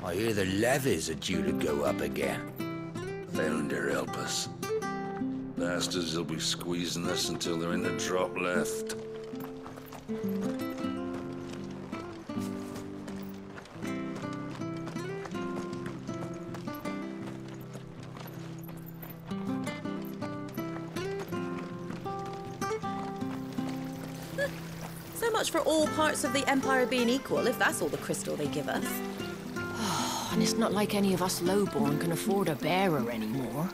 I hear the levies are due to go up again. Founder help us. Bastards will be squeezing us until they're in the drop left. So much for all parts of the Empire being equal, if that's all the crystal they give us. And it's not like any of us lowborn can afford a bearer anymore.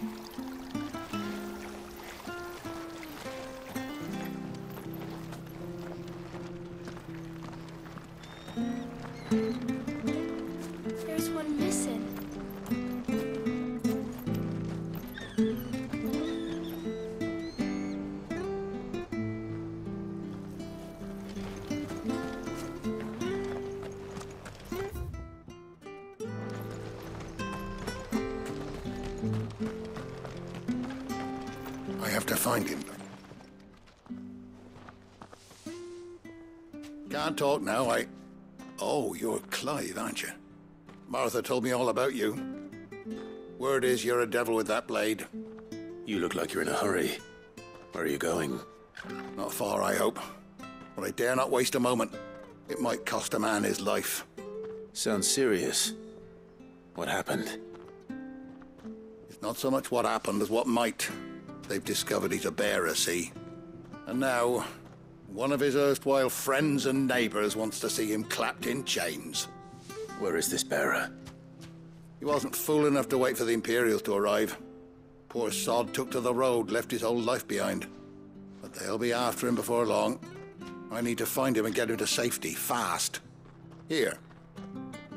There's one missing. I have to find him. Can't talk now, Oh, you're Clive, aren't you? Martha told me all about you. Word is you're a devil with that blade. You look like you're in a hurry. Where are you going? Not far, I hope. But I dare not waste a moment. It might cost a man his life. Sounds serious. What happened? It's not so much what happened as what might. They've discovered he's a bearer, see? And now, one of his erstwhile friends and neighbors wants to see him clapped in chains. Where is this bearer? He wasn't fool enough to wait for the Imperials to arrive. Poor sod took to the road, left his whole life behind. But they'll be after him before long. I need to find him and get him to safety, fast. Here,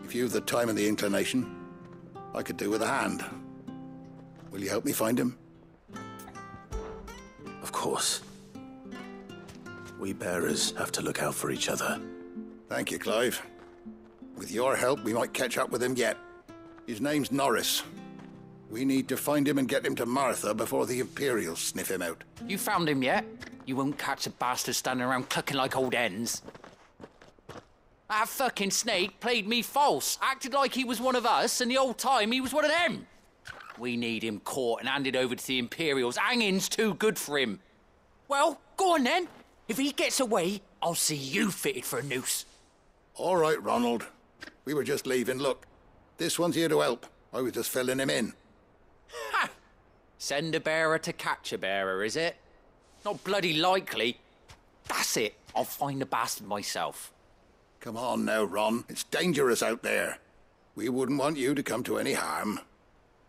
if you've the time and the inclination, I could do with a hand. Will you help me find him? Of course. We bearers have to look out for each other. Thank you, Clive. With your help, we might catch up with him yet. His name's Norris. We need to find him and get him to Martha before the Imperials sniff him out. You found him yet? You won't catch a bastard standing around clucking like old hens. That fucking snake played me false, acted like he was one of us, and the whole time he was one of them. We need him caught and handed over to the Imperials. Hanging's too good for him. Well, go on then. If he gets away, I'll see you fitted for a noose. All right, Ronald. We were just leaving. Look, this one's here to help. I was just filling him in. Ha! Send a bearer to catch a bearer, is it? Not bloody likely. That's it. I'll find the bastard myself. Come on now, Ron. It's dangerous out there. We wouldn't want you to come to any harm.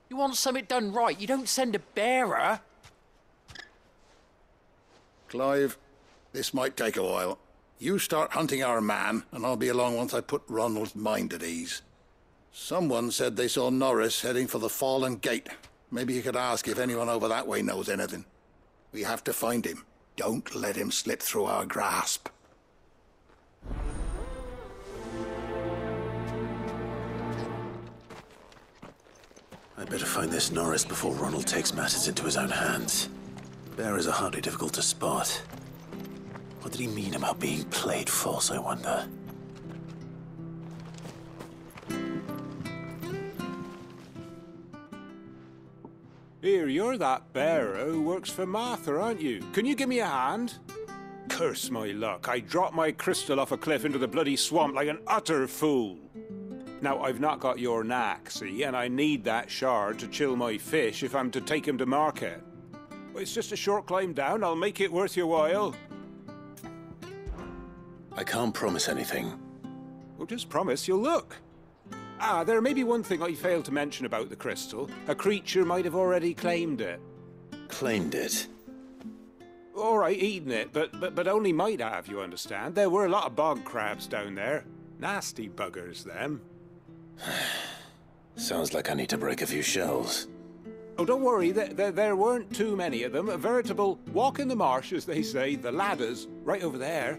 You want something done right, you don't send a bearer. Clive, this might take a while. You start hunting our man, and I'll be along once I put Ronald's mind at ease. Someone said they saw Norris heading for the Fallen Gate. Maybe you could ask if anyone over that way knows anything. We have to find him. Don't let him slip through our grasp. I'd better find this Norris before Ronald takes matters into his own hands. Bearers are hardly difficult to spot. What did he mean about being played false, I wonder? Here, you're that bearer who works for Martha, aren't you? Can you give me a hand? Curse my luck, I dropped my crystal off a cliff into the bloody swamp like an utter fool. Now, I've not got your knack, see, and I need that shard to chill my fish if I'm to take him to market. Well, it's just a short climb down, I'll make it worth your while. I can't promise anything. Well, just promise you'll look. Ah, there may be one thing I failed to mention about the crystal. A creature might have already claimed it. Claimed it? All right, eaten it, but only might have, you understand. There were a lot of bog crabs down there. Nasty buggers, them. Sounds like I need to break a few shells. Oh, don't worry, there weren't too many of them. A veritable walk in the marsh, as they say, the ladders, right over there.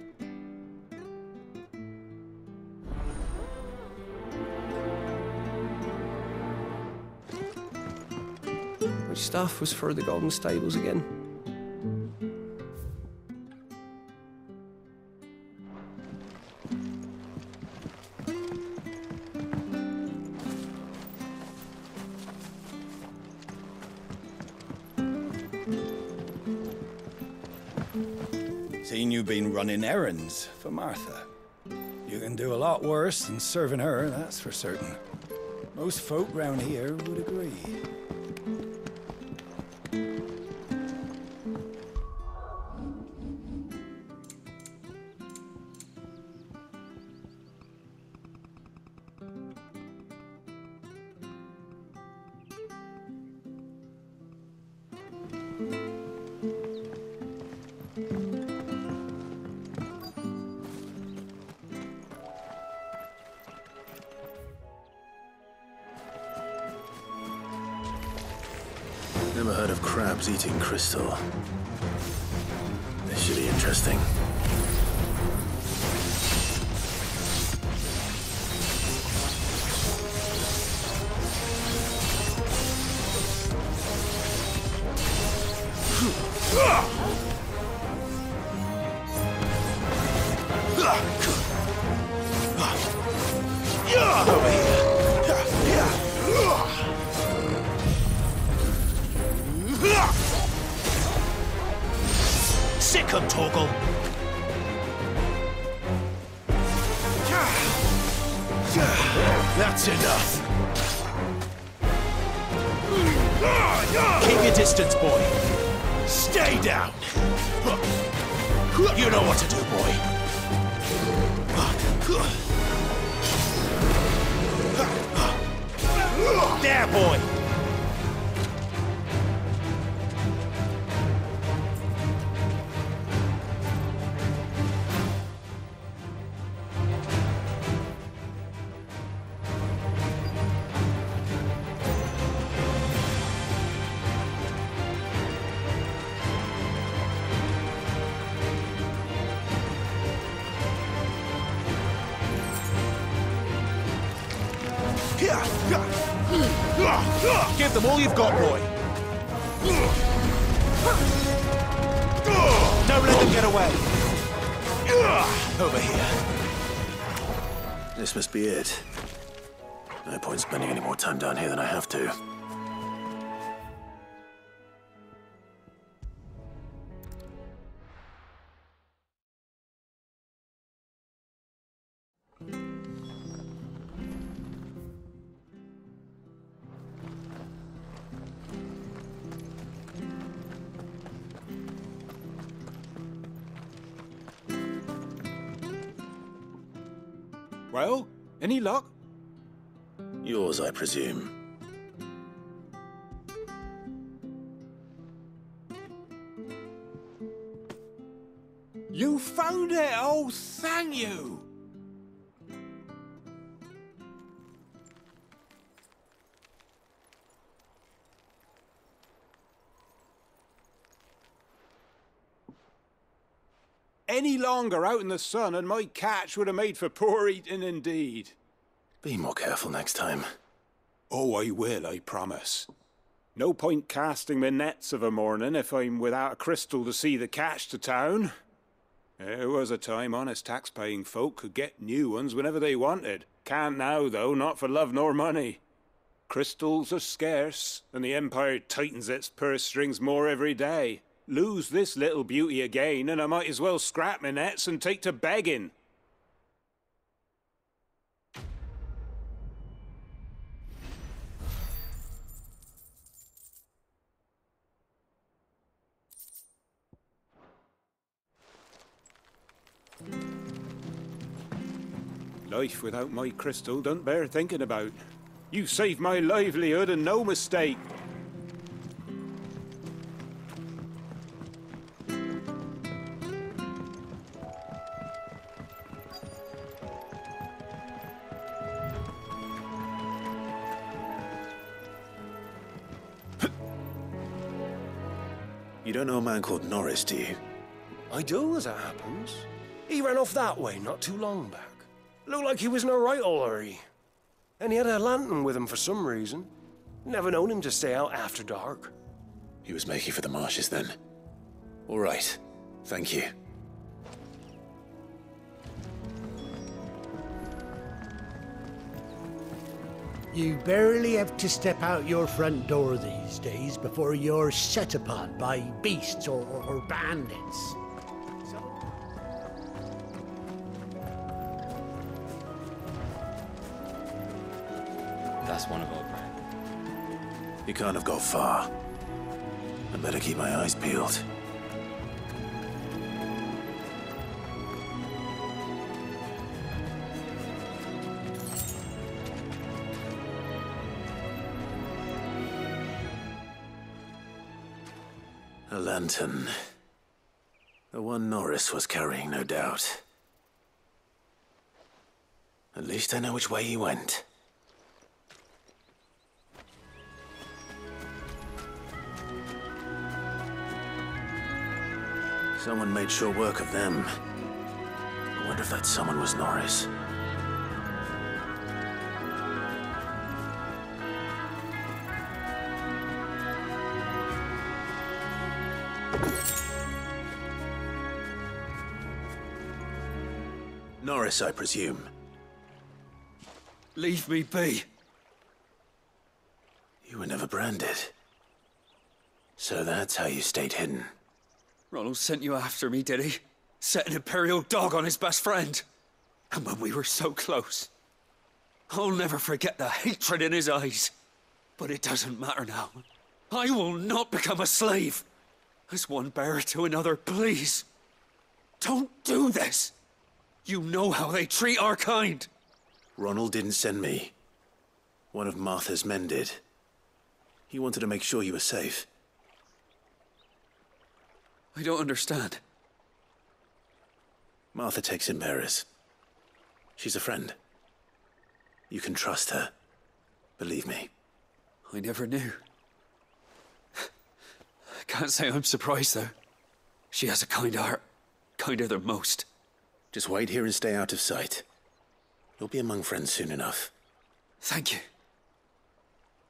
Which staff was for the Golden Stables again? seen you been running errands for Martha. You can do a lot worse than serving her, that's for certain. Most folk round here would agree. Never heard of crabs eating crystal. This should be interesting. Over here. Sick of Torgal. That's enough. Keep your distance, boy. Stay down. You know what to do, boy. There, boy. Give them all you've got, boy. Don't let them get away. Over here. This must be it. No point spending any more time down here than I have to. Well, any luck? Yours, I presume. You found it! Oh, thank you! Any longer out in the sun and my catch would have made for poor eating indeed. Be more careful next time. Oh, I will, I promise. No point casting my nets of a morning if I'm without a crystal to see the catch to town. There was a time honest tax-paying folk could get new ones whenever they wanted. Can't now, though, not for love nor money. Crystals are scarce, and the Empire tightens its purse strings more every day. Lose this little beauty again, and I might as well scrap my nets and take to begging. Life without my crystal don't bear thinking about. You saved my livelihood and no mistake. You don't know a man called Norris, do you? I do, as it happens. He ran off that way not too long back. Looked like he was in a right old hurry. And he had a lantern with him for some reason. Never known him to stay out after dark. He was making for the marshes then. All right. Thank you. You barely have to step out your front door these days before you're set upon by beasts or bandits. So... That's one of our brand. You can't have got far. I better keep my eyes peeled. A lantern. The one Norris was carrying, no doubt. At least I know which way he went. Someone made sure work of them. I wonder if that someone was Norris. Norris, I presume. Leave me be. You were never branded. So that's how you stayed hidden. Ronald sent you after me, did he? Set an Imperial dog on his best friend. And when we were so close. I'll never forget the hatred in his eyes. But it doesn't matter now. I will not become a slave. As one bearer to another, please. Don't do this. You know how they treat our kind. Ronald didn't send me. One of Martha's men did. He wanted to make sure you were safe. I don't understand. Martha takes in bearers. She's a friend. You can trust her. Believe me. I never knew. I can't say I'm surprised, though. She has a kind heart. Kinder than most. Just wait here and stay out of sight. You'll be among friends soon enough. Thank you.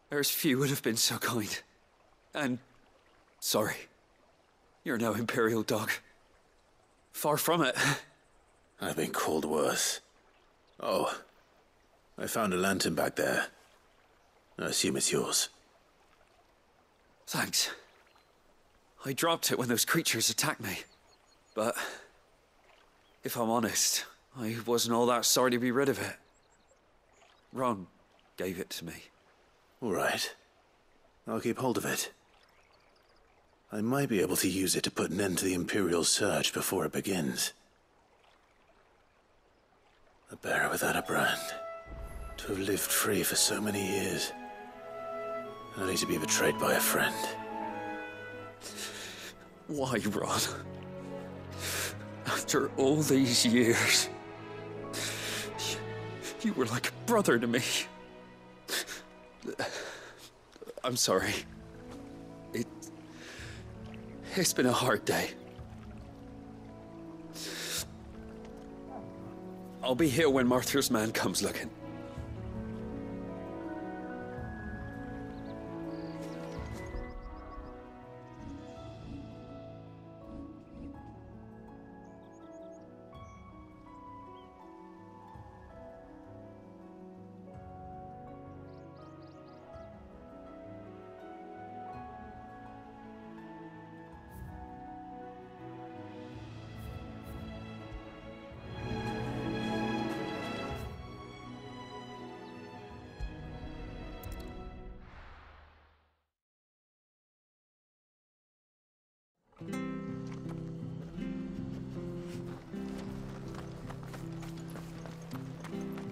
There's few would have been so kind. And sorry. You're no Imperial dog. Far from it. I've been called worse. Oh, I found a lantern back there. I assume it's yours. Thanks. I dropped it when those creatures attacked me. But if I'm honest, I wasn't all that sorry to be rid of it. Ron gave it to me. All right. I'll keep hold of it. I might be able to use it to put an end to the Imperial surge before it begins. A bearer without a brand. To have lived free for so many years. Only to be betrayed by a friend. Why, Ron? After all these years, you were like a brother to me. I'm sorry. It's been a hard day. I'll be here when Martha's man comes looking.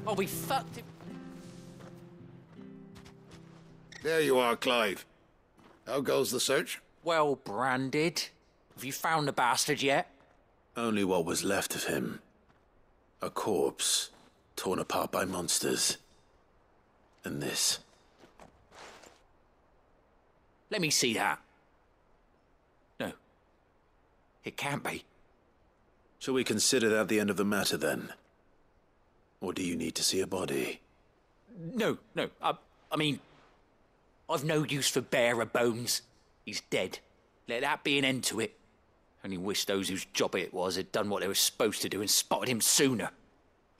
Oh, we fucked it. There you are, Clive. How goes the search? Well branded. Have you found the bastard yet? Only what was left of him. A corpse, torn apart by monsters. And this. Let me see that. No. It can't be. Shall we consider that the end of the matter, then? Or do you need to see a body? No. I mean, I've no use for bearer bones. He's dead. Let that be an end to it. Only wish those whose job it was had done what they were supposed to do and spotted him sooner.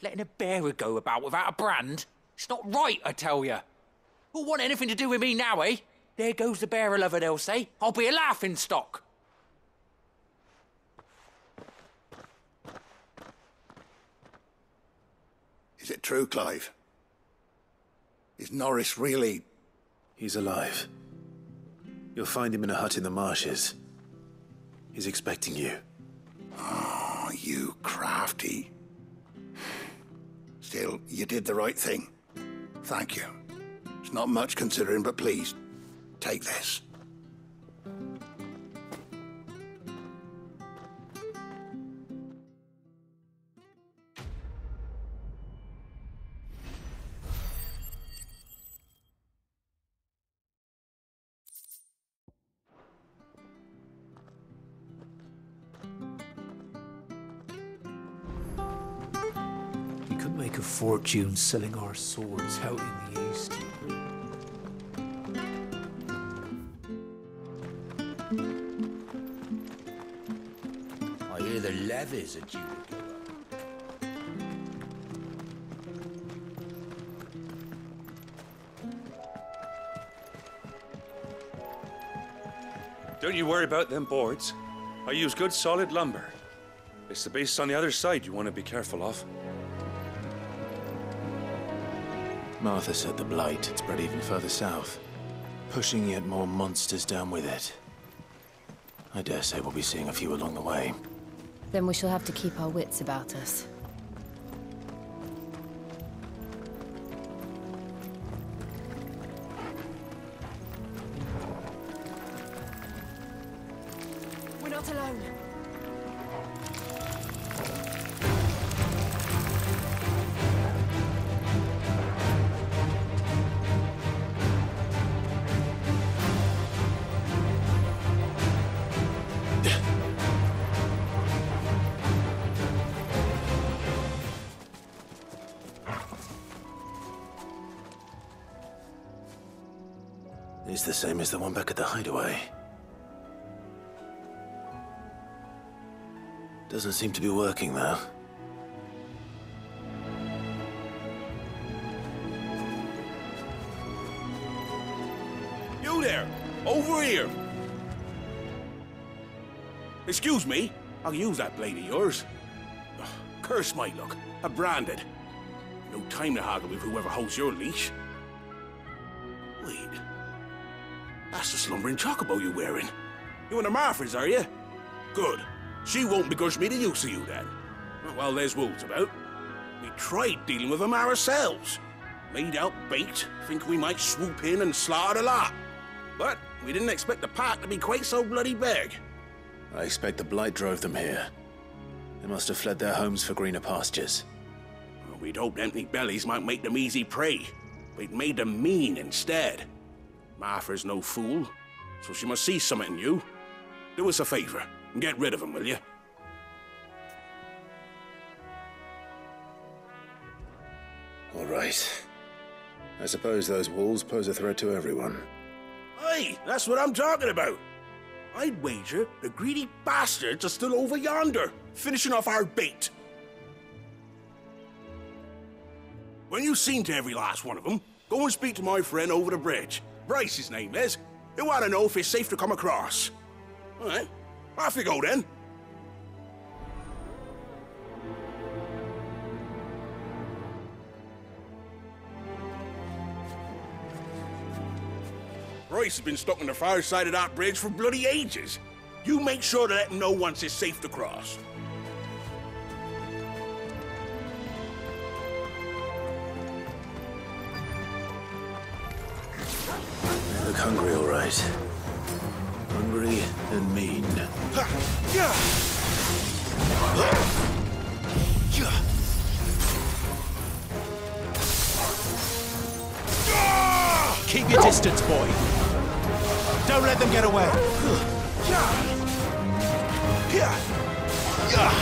Letting a bearer go about without a brand? It's not right, I tell you. Who'll want anything to do with me now, eh? There goes the bearer lover, they'll say. I'll be a laughing stock. Is it true, Clive? Is Norris really... He's alive. You'll find him in a hut in the marshes. He's expecting you. Oh, you crafty. Still, you did the right thing. Thank you. It's not much considering, but please, take this. We could make a fortune selling our swords out in the East. I hear the levies are due to go up. Don't you worry about them boards. I use good solid lumber. It's the base on the other side you want to be careful of. Martha said the blight had spread even further south, pushing yet more monsters down with it. I dare say we'll be seeing a few along the way. Then we shall have to keep our wits about us. We're not alone. It's the same as the one back at the hideaway. Doesn't seem to be working, though. You there! Over here! Excuse me, I'll use that blade of yours. Ugh, curse my luck, I'm branded. No time to haggle with whoever holds your leash. Wait. That's the slumbering chocobo you're wearing. You and the Marfors, are you? Good. She won't begrudge me the use of you, then. Well, there's wolves about. We tried dealing with them ourselves. Laid out bait, think we might swoop in and slaughter the lot. But we didn't expect the pack to be quite so bloody big. I expect the blight drove them here. They must have fled their homes for greener pastures. Well, we'd hoped empty bellies might make them easy prey. We'd made them mean instead. Martha's no fool, so she must see something in you. Do us a favor and get rid of them, will you? All right. I suppose those wolves pose a threat to everyone. Hey, that's what I'm talking about. I'd wager the greedy bastards are still over yonder, finishing off our bait. When you've seen to every last one of them, go and speak to my friend over the bridge. Bryce, his name is. He'll want to know if it's safe to come across. All right, off you go then. Bryce has been stuck on the far side of that bridge for bloody ages. You make sure to let him know once it's safe to cross. They look hungry, all right. Hungry and mean. Keep your distance, boy. Don't let them get away.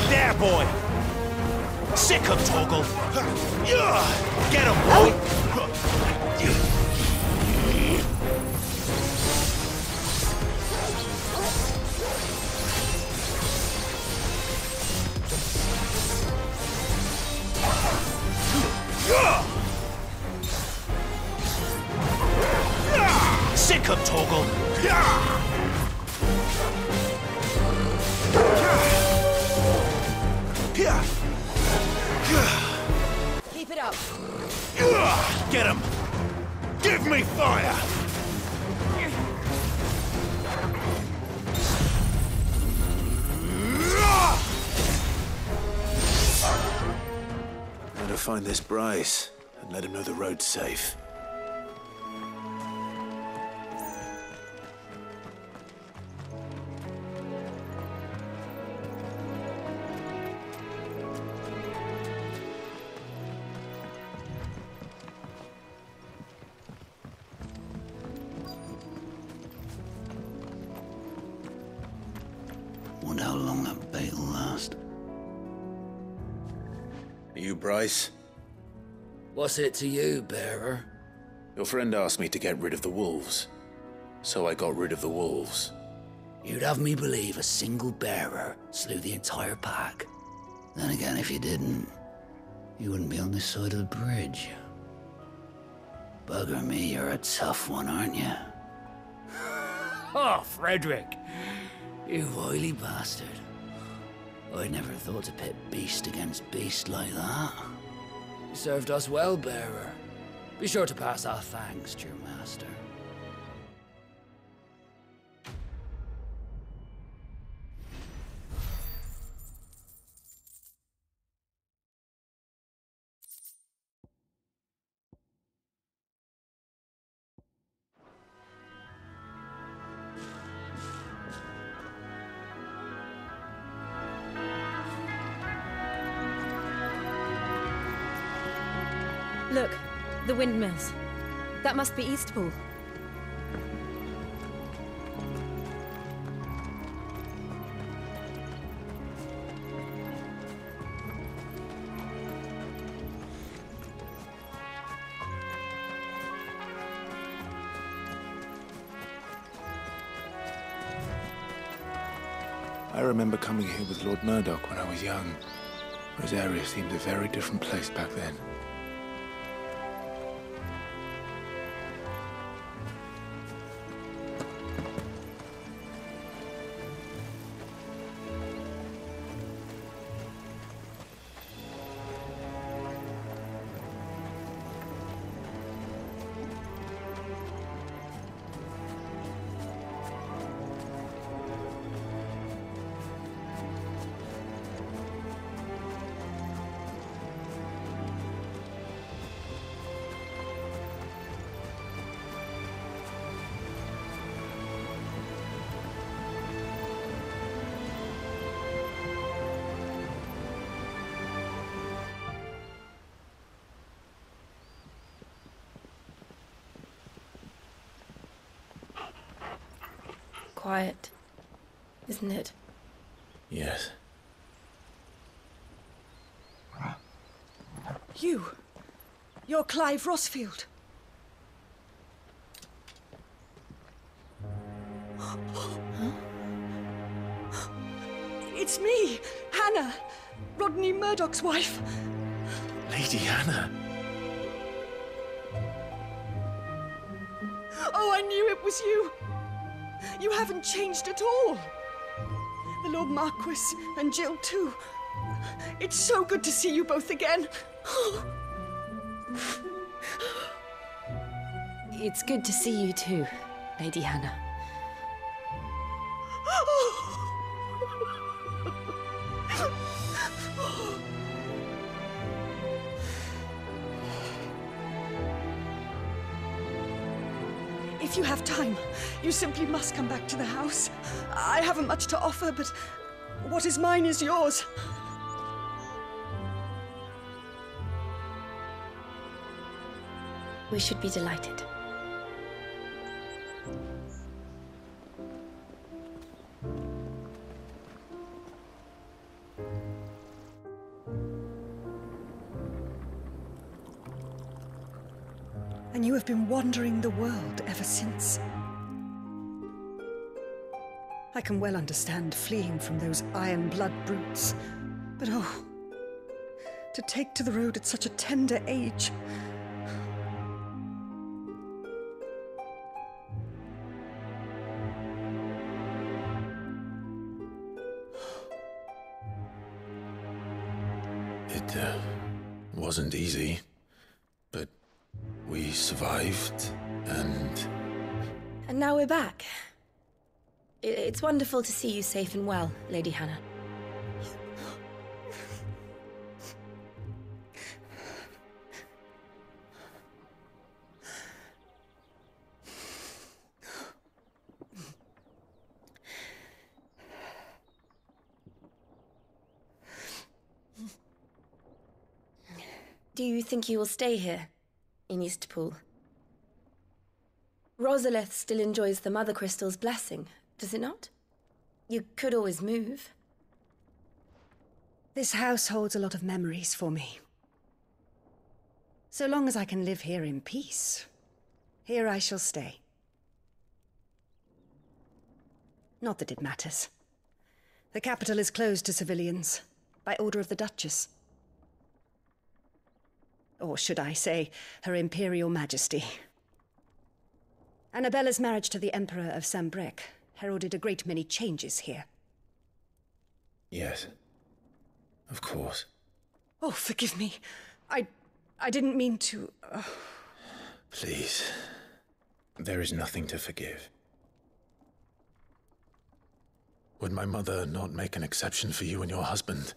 There, boy. Sick him, Torgal. Get him, boy. Sick him, Torgal. Keep it up. Get him. Give me fire! Better find this Bryce and let him know the road's safe. Wonder how long that bait'll last. You, Bryce? What's it to you, bearer? Your friend asked me to get rid of the wolves, so I got rid of the wolves. You'd have me believe a single bearer slew the entire pack. Then again, if you didn't, you wouldn't be on this side of the bridge. Bugger me, you're a tough one, aren't you? Oh, Frederick! You wily bastard. I'd never thought to pit beast against beast like that. You served us well, bearer. Be sure to pass our thanks to your master. Look, the windmills. That must be Eastpool. I remember coming here with Lord Murdoch when I was young. Rosaria seemed a very different place back then. Quiet, isn't it? Yes. You're Clive Rossfield. It's me, Hannah, Rodney Murdoch's wife. Lady Hannah. Oh, I knew it was you. You haven't changed at all. The Lord Marquis and Jill too. It's so good to see you both again. It's good to see you too, Lady Hannah. If you have time, you simply must come back to the house. I haven't much to offer, but what is mine is yours. We should be delighted. And you have been wandering the world ever since. I can well understand fleeing from those iron blood brutes, but oh, to take to the road at such a tender age. It wasn't easy, but We survived, and... And now we're back. It's wonderful to see you safe and well, Lady Hannah. Do you think you will stay here, in Eastpool? Rosalith still enjoys the Mother Crystal's blessing, does it not? You could always move. This house holds a lot of memories for me. So long as I can live here in peace, here I shall stay. Not that it matters. The capital is closed to civilians, by order of the Duchess. Or should I say, Her Imperial Majesty. Annabella's marriage to the Emperor of Sambrec heralded a great many changes here. Yes. Of course. Oh, forgive me. I didn't mean to... Please. There is nothing to forgive. Would my mother not make an exception for you and your husband?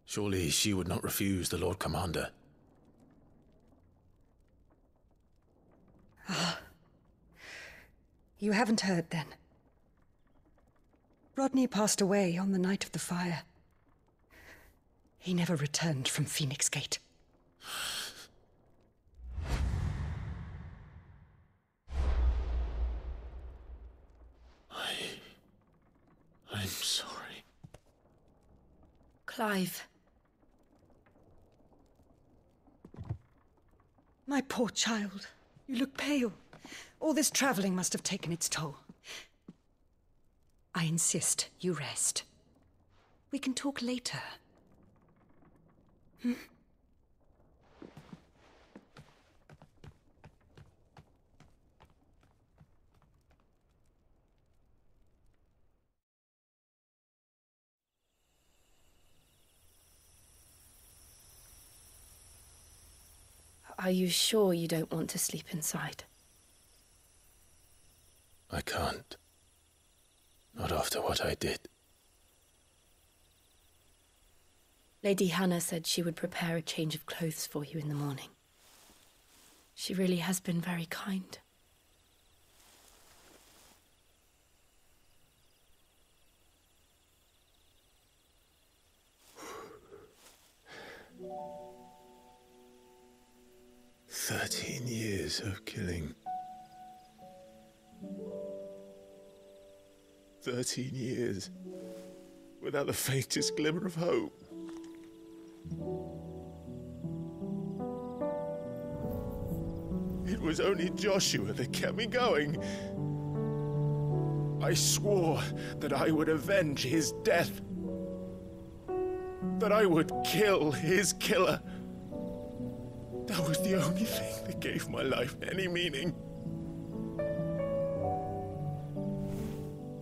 Surely she would not refuse the Lord Commander. Ah. You haven't heard, then. Rodney passed away on the night of the fire. He never returned from Phoenix Gate. I'm sorry. Clive. My poor child. You look pale. All this traveling must have taken its toll. I insist you rest. We can talk later. Hmm? Are you sure you don't want to sleep inside? I can't. Not after what I did. Lady Hannah said she would prepare a change of clothes for you in the morning. She really has been very kind. "13 years of killing. 13 years without the faintest glimmer of hope. It was only Joshua that kept me going. I swore that I would avenge his death. That I would kill his killer. That was the only thing that gave my life any meaning.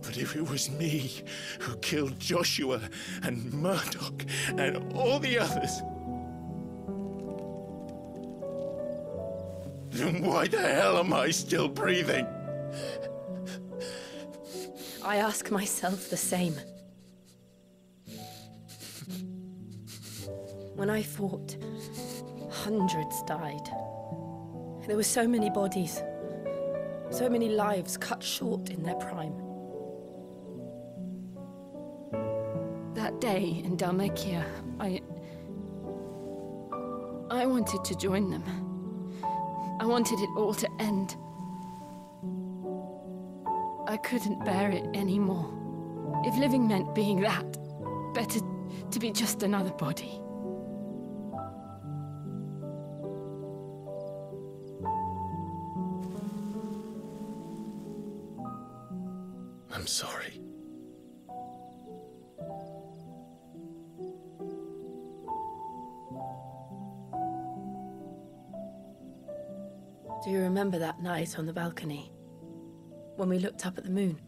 But if it was me who killed Joshua and Murdoch and all the others, then why the hell am I still breathing? I ask myself the same. When I fought, hundreds died. There were so many bodies, so many lives cut short in their prime. That day in Dalmacia, I wanted to join them. I wanted it all to end. I couldn't bear it anymore. If living meant being that, better to be just another body. I'm sorry. Do you remember that night on the balcony, when we looked up at the moon?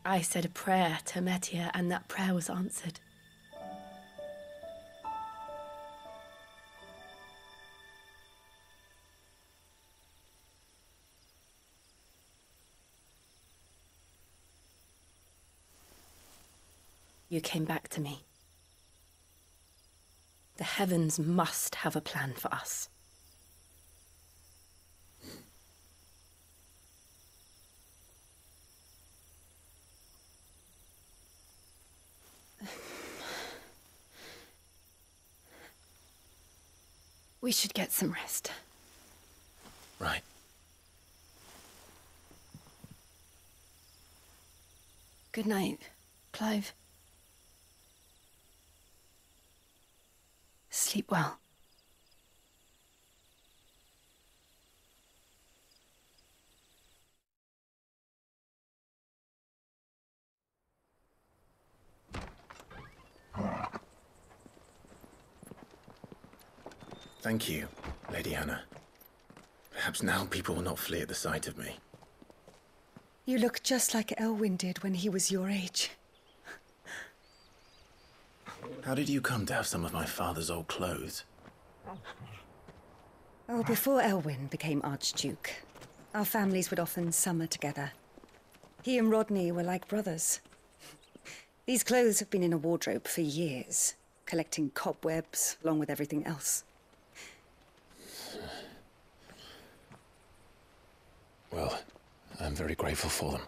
I said a prayer to Metia, and that prayer was answered. you came back to me. The heavens must have a plan for us. We should get some rest. Right. Good night, Clive. Sleep well. Thank you, Lady Hannah. Perhaps now people will not flee at the sight of me. You look just like Elwyn did when he was your age. How did you come to have some of my father's old clothes? Oh, before Elwyn became Archduke, our families would often summer together. He and Rodney were like brothers. These clothes have been in a wardrobe for years, collecting cobwebs along with everything else. Well, I'm very grateful for them.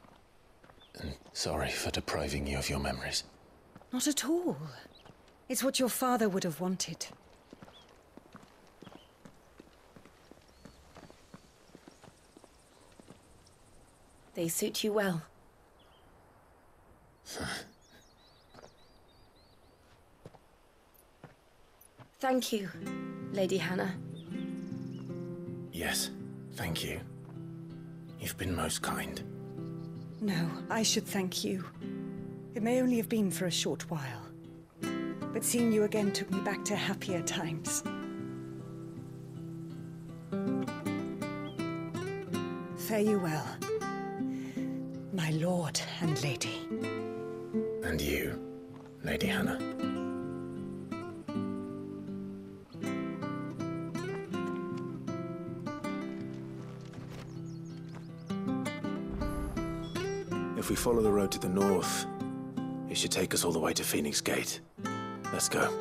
And sorry for depriving you of your memories. Not at all. It's what your father would have wanted. They suit you well. Thank you, Lady Hannah. Yes, thank you. You've been most kind. No, I should thank you. It may only have been for a short while, but seeing you again took me back to happier times. Fare you well, my lord and lady. And you, Lady Hannah. If we follow the road to the north, it should take us all the way to Phoenix Gate. Let's go.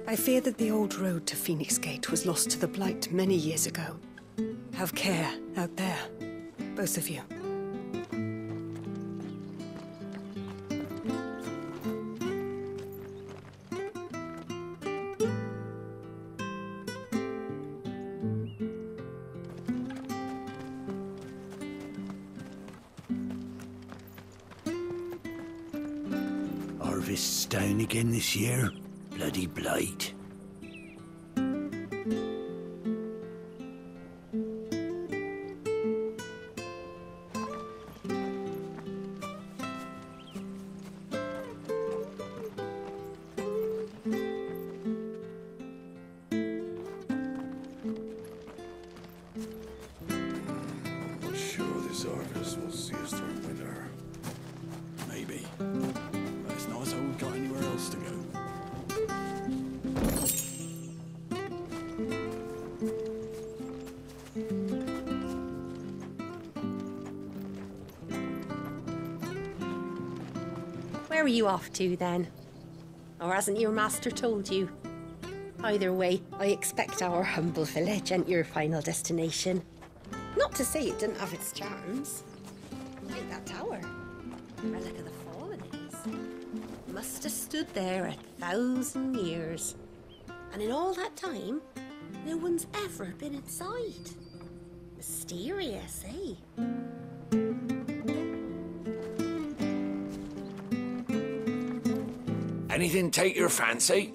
I fear that the old road to Phoenix Gate was lost to the Blight many years ago. Have care out there, both of you. Harvest's down again this year. Bloody blight. Sure, this harvest will see us through winter. Maybe. But it's not as though we've got anywhere else to go. Where are you off to, then? Or hasn't your master told you? Either way, I expect our humble village ain't your final destination. Not to say it didn't have its charms. Like that tower. Relic of the Fallen is. Must have stood there 1,000 years. And in all that time, no one's ever been inside. Mysterious, eh? Anything take your fancy?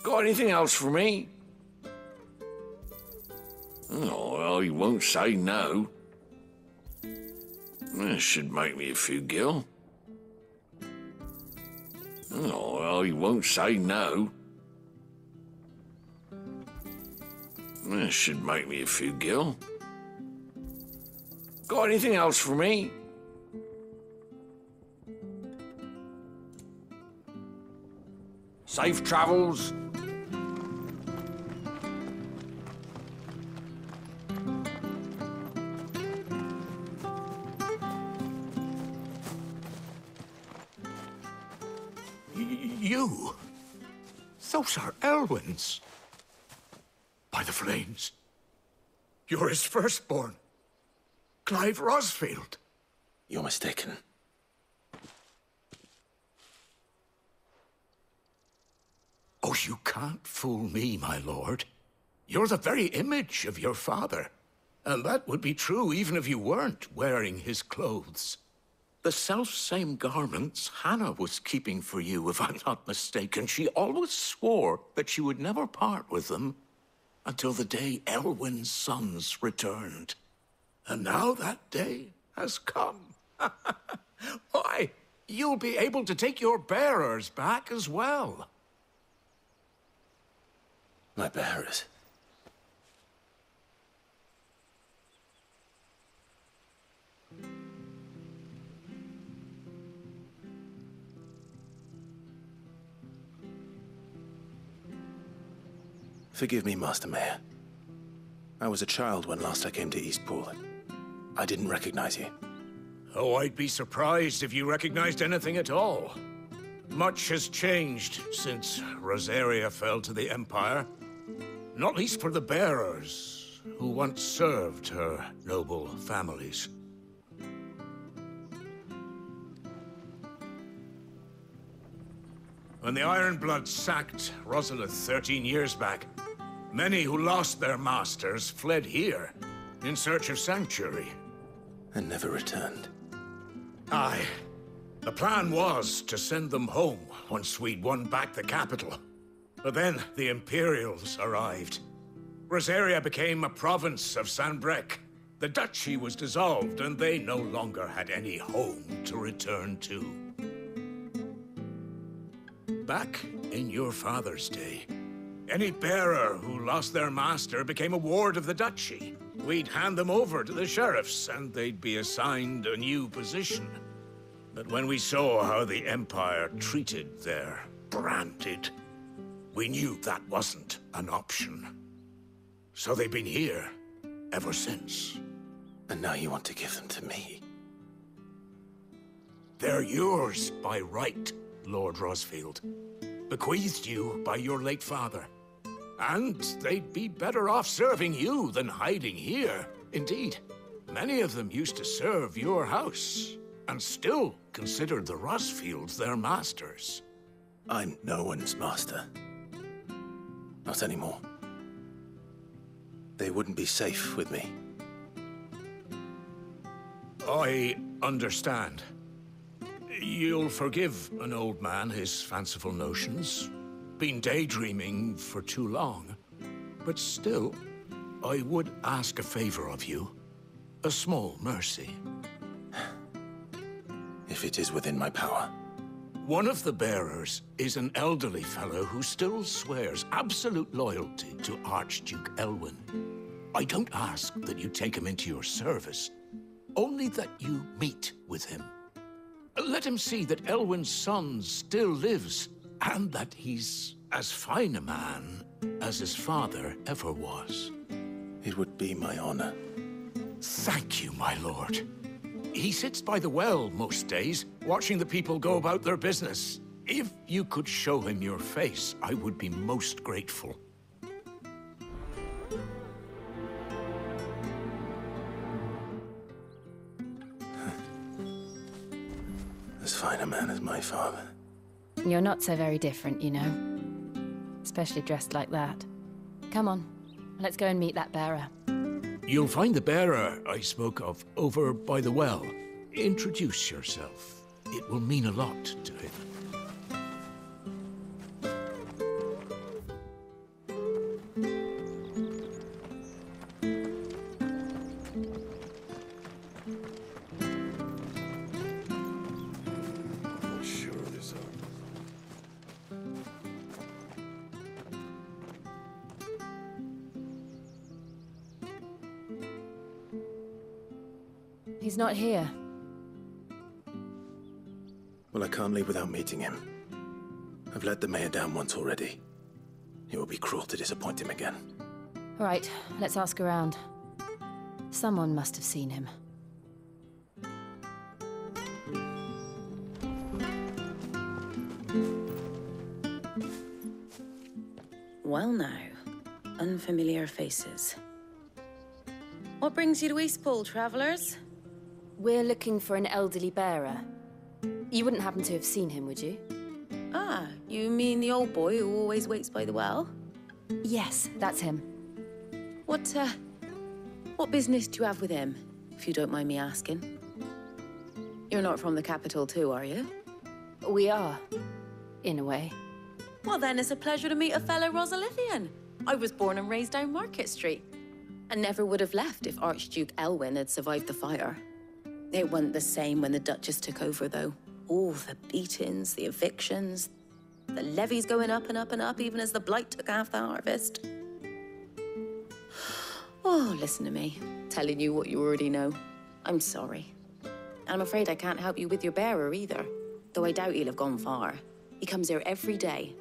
Got anything else for me? Oh, well, he won't say no. This should make me a few gil. Oh, well, he won't say no. This should make me a few gil. Got anything else for me? Safe travels. You? Those are Elwyn's. By the flames. You're his firstborn. Clive Rosfield. You're mistaken. Oh, you can't fool me, my lord. You're the very image of your father. And that would be true even if you weren't wearing his clothes. The self-same garments Hannah was keeping for you, if I'm not mistaken. She always swore that she would never part with them until the day Elwyn's sons returned. And now that day has come. Why, you'll be able to take your bearers back as well. My bearers? Forgive me, Master Mayor. I was a child when last I came to Eastpool. I didn't recognize you. Oh, I'd be surprised if you recognized anything at all. Much has changed since Rosaria fell to the Empire. Not least for the bearers, who once served her noble families. When the Ironbloods sacked Rosalith 13 years back, many who lost their masters fled here in search of sanctuary. And never returned. Aye. The plan was to send them home once we'd won back the capital. But then the Imperials arrived. Rosaria became a province of Sanbreque. The duchy was dissolved, and they no longer had any home to return to. Back in your father's day, any bearer who lost their master became a ward of the duchy. We'd hand them over to the sheriffs, and they'd be assigned a new position. But when we saw how the Empire treated their branded, we knew that wasn't an option. So they've been here ever since. And now you want to give them to me? They're yours by right, Lord Rosfield. Bequeathed you by your late father. And they'd be better off serving you than hiding here. Indeed, many of them used to serve your house, and still considered the Rosfields their masters. I'm no one's master. Not anymore. They wouldn't be safe with me. I understand. You'll forgive an old man his fanciful notions. Been daydreaming for too long. But still, I would ask a favor of you. A small mercy. If it is within my power. One of the bearers is an elderly fellow who still swears absolute loyalty to Archduke Elwyn. I don't ask that you take him into your service, only that you meet with him. Let him see that Elwyn's son still lives, and that he's as fine a man as his father ever was. It would be my honor. Thank you, my lord. He sits by the well most days, watching the people go about their business. If you could show him your face, I would be most grateful. As fine a man as my father. You're not so very different, you know. Especially dressed like that. Come on, let's go and meet that bearer. You'll find the bearer I spoke of over by the well. Introduce yourself. It will mean a lot to him. He's not here. Well, I can't leave without meeting him. I've let the mayor down once already. It will be cruel to disappoint him again. All right, let's ask around. Someone must have seen him. Well now, unfamiliar faces. What brings you to Eastpool, travellers? We're looking for an elderly bearer. You wouldn't happen to have seen him, would you? Ah, you mean the old boy who always waits by the well? Yes, that's him. What business do you have with him, if you don't mind me asking? You're not from the capital too, are you? We are, in a way. Well then, it's a pleasure to meet a fellow Rosalithian. I was born and raised down Market Street, and never would have left if Archduke Elwyn had survived the fire. It wasn't the same when the Duchess took over, though. All the beatings, the evictions, the levies going up and up and up, even as the blight took half the harvest. Oh, listen to me, telling you what you already know. I'm sorry. I'm afraid I can't help you with your bearer either, though I doubt he'll have gone far. He comes here every day,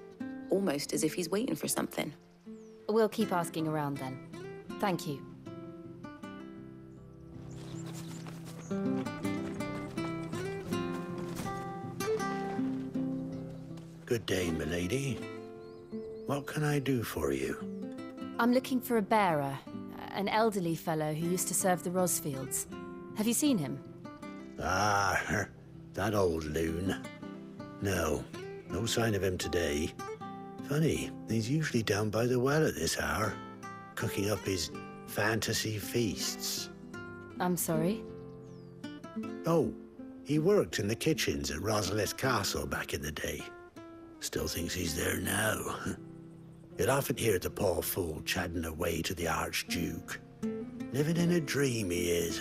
almost as if he's waiting for something. We'll keep asking around then. Thank you. Good day, milady. What can I do for you? I'm looking for a bearer, an elderly fellow who used to serve the Rosfields. Have you seen him? Ah, that old loon. No sign of him today. Funny, he's usually down by the well at this hour, cooking up his fantasy feasts. I'm sorry? Oh, he worked in the kitchens at Rosalith Castle back in the day. Still thinks he's there now. You'd often hear the poor fool chatting away to the Archduke. Living in a dream he is.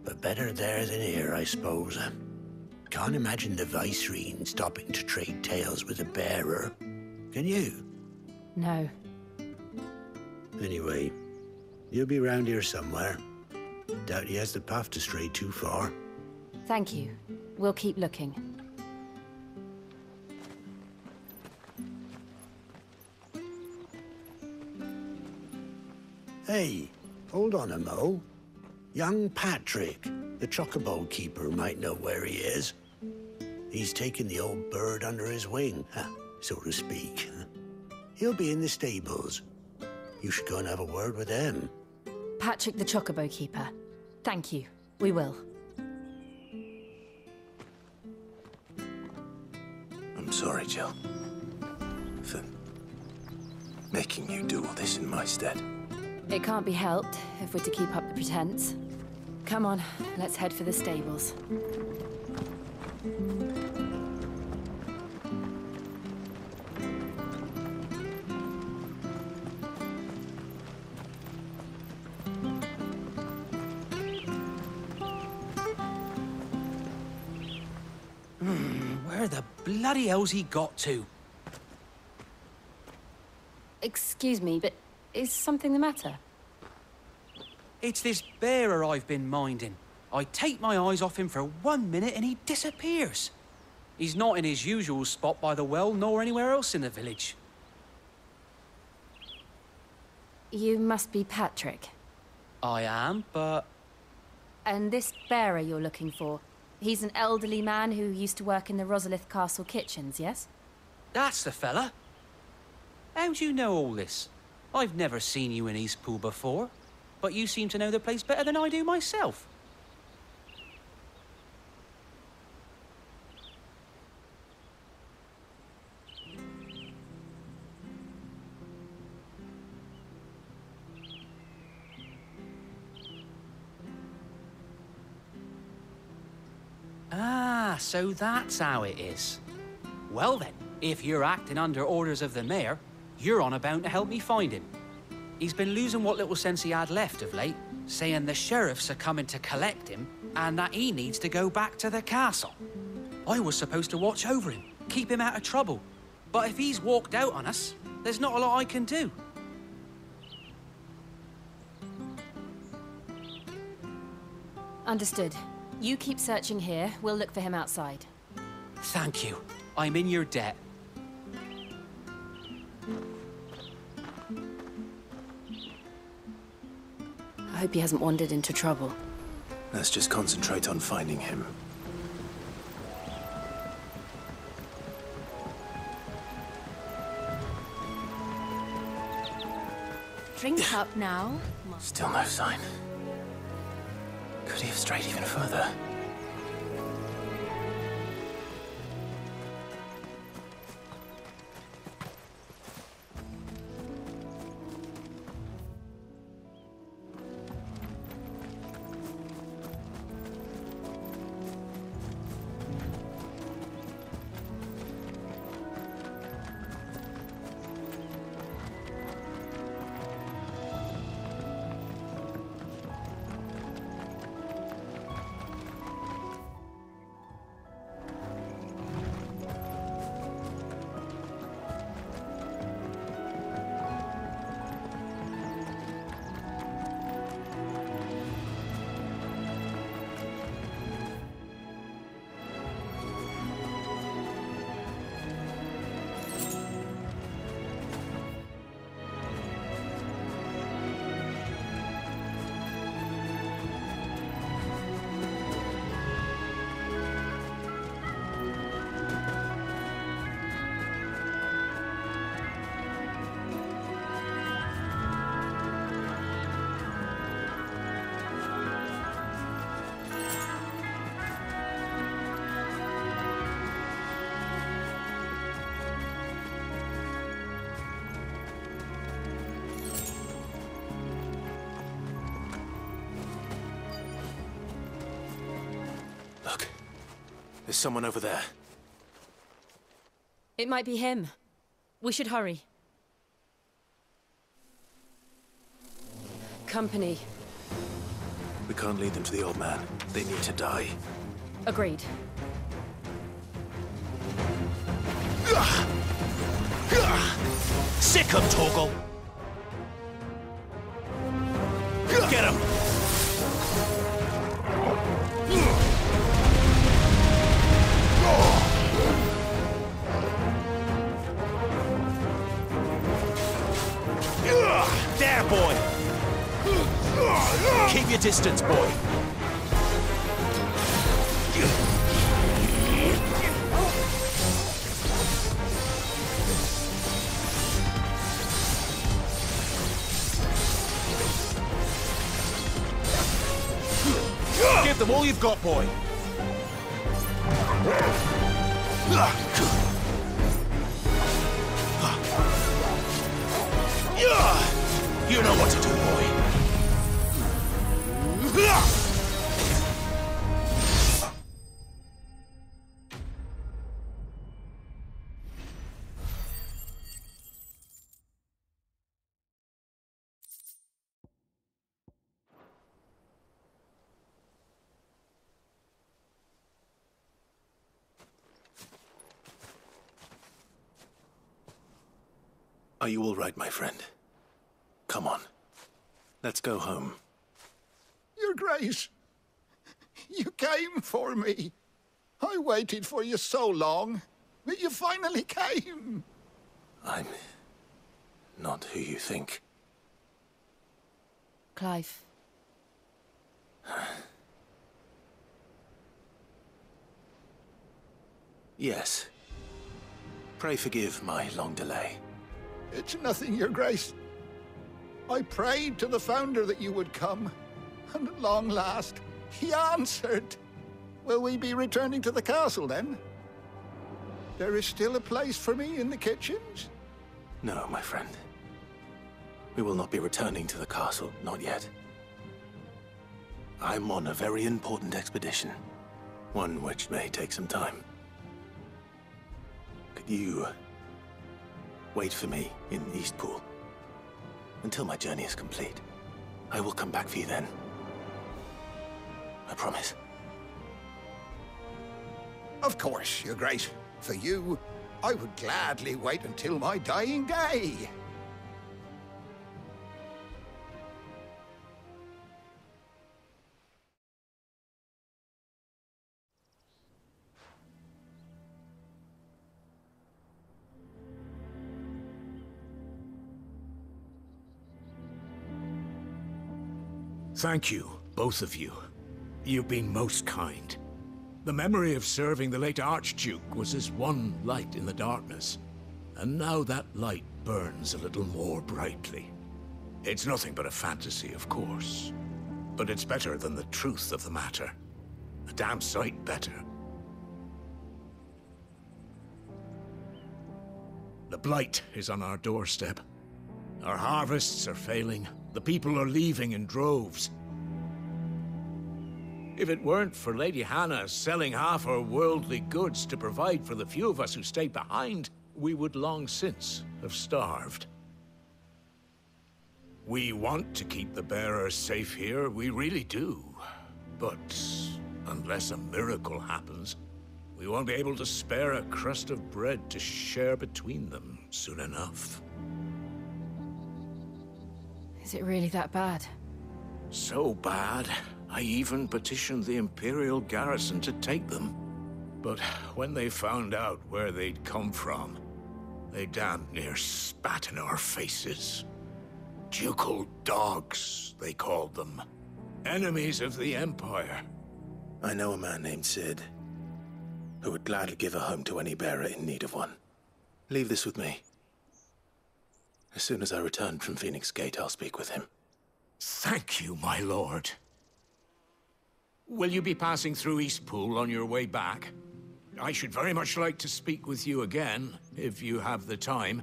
But better there than here, I suppose. Can't imagine the Vicereine stopping to trade tales with a bearer. Can you? No. Anyway, you'll be round here somewhere. Doubt he has the path to stray too far. Thank you. We'll keep looking. Hey, hold on a mo. Young Patrick, the chocobo keeper, might know where he is. He's taken the old bird under his wing, so to speak. He'll be in the stables. You should go and have a word with him. Patrick the chocobo keeper. Thank you. We will. I'm sorry, Jill. For making you do all this in my stead. It can't be helped if we're to keep up the pretense. Come on, let's head for the stables. Where the bloody hell's he got to? Excuse me, but is something the matter? It's this bearer I've been minding. I take my eyes off him for 1 minute and he disappears. He's not in his usual spot by the well, nor anywhere else in the village. You must be Patrick. I am, but... And this bearer you're looking for, he's an elderly man who used to work in the Rosalith Castle kitchens, yes? That's the fella. How do you know all this? I've never seen you in Eastpool before, but you seem to know the place better than I do myself. Ah, so that's how it is. Well then, if you're acting under orders of the mayor, you're on about to help me find him. He's been losing what little sense he had left of late, saying the sheriffs are coming to collect him and that he needs to go back to the castle. I was supposed to watch over him, keep him out of trouble. But if he's walked out on us, there's not a lot I can do. Understood. You keep searching here, we'll look for him outside. Thank you. I'm in your debt. I hope he hasn't wandered into trouble. Let's just concentrate on finding him. Drink up now. Still no sign. Could he have strayed even further? Look, there's someone over there. It might be him. We should hurry. Company. We can't lead them to the old man. They need to die. Agreed. Sick 'em, Torgal! Get him! There, boy! Keep your distance, boy! Give them all you've got, boy! You know what to do, boy. Are you all right, my friend? Come on. Let's go home. Your Grace, you came for me. I waited for you so long, but you finally came. I'm not who you think. Clive. Yes. Pray forgive my long delay. It's nothing, Your Grace. I prayed to the Founder that you would come, and at long last, he answered. Will we be returning to the castle, then? There is still a place for me in the kitchens? No, my friend. We will not be returning to the castle, not yet. I'm on a very important expedition, one which may take some time. Could you wait for me in Eastpool until my journey is complete? I will come back for you then. I promise. Of course, Your Grace. For you, I would gladly wait until my dying day. Thank you, both of you. You've been most kind. The memory of serving the late Archduke was as one light in the darkness, and now that light burns a little more brightly. It's nothing but a fantasy, of course, but it's better than the truth of the matter. A damn sight better. The blight is on our doorstep. Our harvests are failing. The people are leaving in droves. If it weren't for Lady Hannah selling half her worldly goods to provide for the few of us who stayed behind, we would long since have starved. We want to keep the bearers safe here, we really do. But unless a miracle happens, we won't be able to spare a crust of bread to share between them soon enough. Is it really that bad? So bad, I even petitioned the Imperial garrison to take them. But when they found out where they'd come from, they damn near spat in our faces. Ducal dogs, they called them. Enemies of the Empire. I know a man named Sid, who would gladly give a home to any bearer in need of one. Leave this with me. As soon as I return from Phoenix Gate, I'll speak with him. Thank you, my lord. Will you be passing through Eastpool on your way back? I should very much like to speak with you again, if you have the time,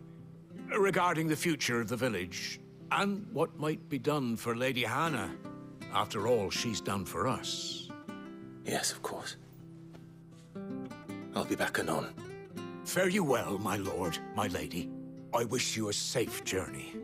regarding the future of the village, and what might be done for Lady Hannah, after all she's done for us. Yes, of course. I'll be back anon. Fare you well, my lord, my lady. I wish you a safe journey.